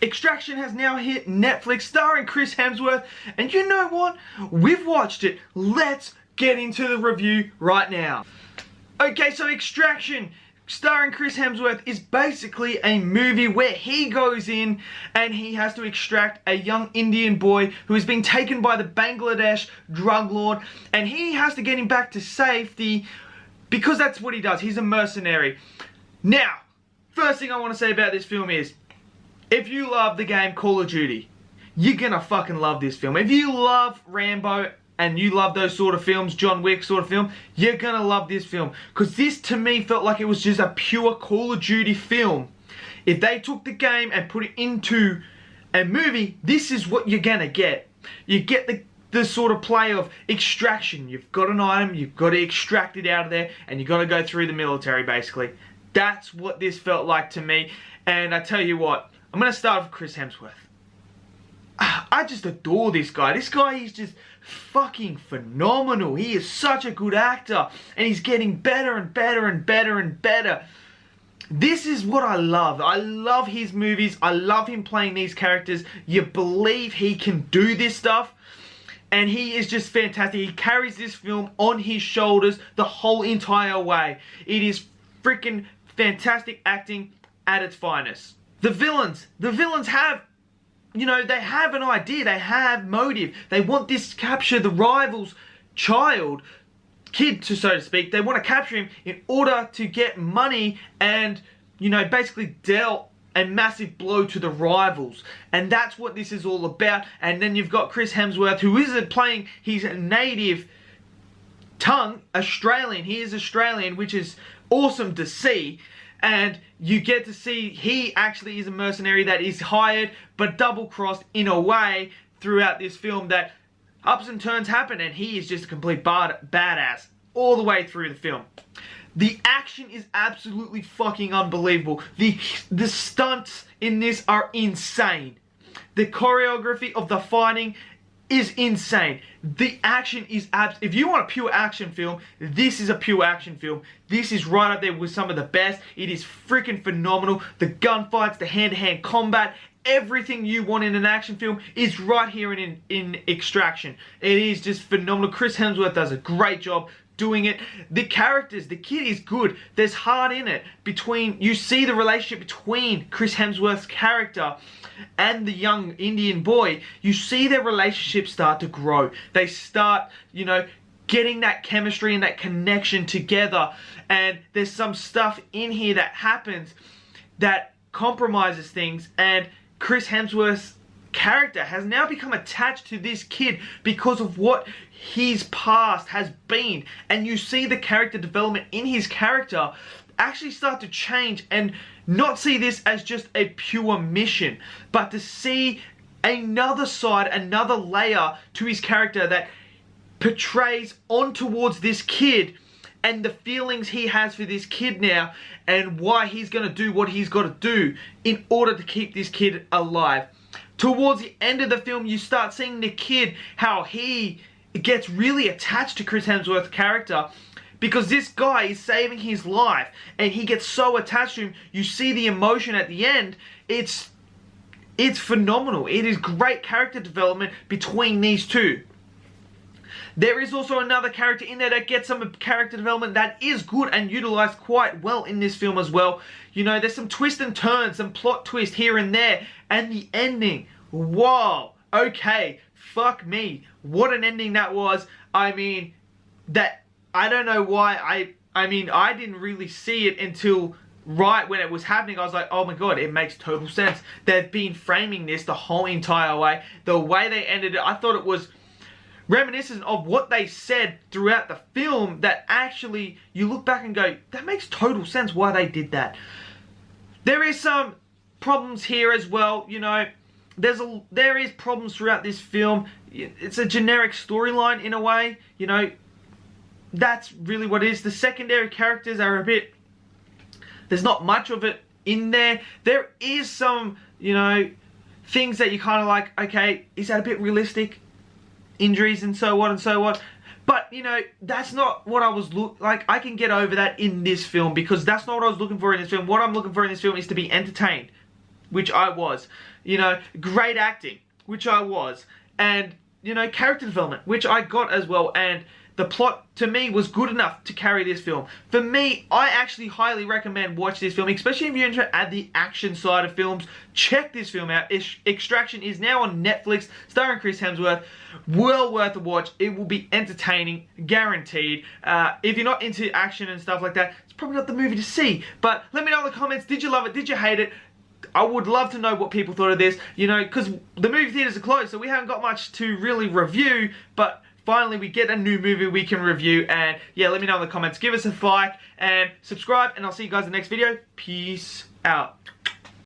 Extraction has now hit Netflix, starring Chris Hemsworth, and you know what? We've watched it. Let's get into the review right now. Okay, so Extraction, starring Chris Hemsworth, is basically a movie where he goes in and he has to extract a young Indian boy who has been taken by the Bangladesh drug lord, and he has to get him back to safety because that's what he does. He's a mercenary. Now, first thing I want to say about this film is, if you love the game Call of Duty, you're gonna fucking love this film. If you love Rambo and you love those sort of films, John Wick sort of film, you're gonna love this film. Because this to me felt like it was just a pure Call of Duty film. If they took the game and put it into a movie, this is what you're gonna get. You get the sort of play of extraction. You've got an item, you've got to extract it out of there, and you've got to go through the military basically. That's what this felt like to me. And I tell you what, I'm going to start with Chris Hemsworth. I just adore this guy. This guy is just fucking phenomenal. He is such a good actor. And he's getting better and better and better and better. This is what I love. I love his movies. I love him playing these characters. You believe he can do this stuff. And he is just fantastic. He carries this film on his shoulders the whole entire way. It is freaking fantastic acting at its finest. The villains have, you know, they have an idea, they have motive. They want this to capture the rival's kid, so to speak. They want to capture him in order to get money and, you know, basically dealt a massive blow to the rivals. And that's what this is all about. And then you've got Chris Hemsworth, who isn't playing his native tongue, Australian. He is Australian, which is awesome to see. And you get to see he actually is a mercenary that is hired but double-crossed in a way throughout this film, that ups and turns happen and he is just a complete badass all the way through the film. The action is absolutely fucking unbelievable. The stunts in this are insane. The choreography of the fighting is insane. The action is if you want a pure action film, this is a pure action film. This is right up there with some of the best. It is freaking phenomenal. The gunfights, the hand-to-hand combat, everything you want in an action film is right here in Extraction. It is just phenomenal. Chris Hemsworth does a great job doing it. The characters, the kid is good. There's heart in it. You see the relationship between Chris Hemsworth's character and the young Indian boy. You see their relationship start to grow. They start, you know, getting that chemistry and that connection together. And there's some stuff in here that happens that compromises things, and Chris Hemsworth's character has now become attached to this kid because of what his past has been. And you see the character development in his character actually start to change, and not see this as just a pure mission, but to see another side, another layer to his character that portrays on towards this kid and the feelings he has for this kid now, and why he's going to do what he's got to do in order to keep this kid alive. Towards the end of the film, you start seeing the kid, how he gets really attached to Chris Hemsworth's character, because this guy is saving his life, and he gets so attached to him. You see the emotion at the end. It's phenomenal. It is great character development between these two. There is also another character in there that gets some character development that is good and utilized quite well in this film as well. You know, there's some twists and turns, some plot twists here and there, and the ending. Wow. Okay. Fuck me. What an ending that was. I mean, I don't know why. I mean, I didn't really see it until right when it was happening. I was like, oh my god, it makes total sense. They've been framing this the whole entire way. The way they ended it, I thought it was reminiscent of what they said throughout the film, that actually you look back and go, that makes total sense why they did that. There is some problems here as well, you know. There is problems throughout this film. It's a generic storyline in a way, you know. That's really what it is. The secondary characters are a bit, there's not much of it in there. There is some, you know, things that you kind of like, okay, is that a bit realistic? Injuries and so on and so on. But, you know, that's not what I was like. I can get over that in this film, because that's not what I was looking for in this film. What I'm looking for in this film is to be entertained, which I was. You know, great acting, which I was, and, you know, character development, which I got as well, and the plot, to me, was good enough to carry this film. For me, I actually highly recommend watch this film, especially if you're interested at the action side of films. Check this film out. Extraction is now on Netflix, starring Chris Hemsworth. Well worth a watch. It will be entertaining, guaranteed. If you're not into action and stuff like that, it's probably not the movie to see. But let me know in the comments, did you love it? Did you hate it? I would love to know what people thought of this, you know, because the movie theaters are closed, so we haven't got much to really review, but finally we get a new movie we can review. And yeah, let me know in the comments. Give us a like and subscribe, and I'll see you guys in the next video. Peace out.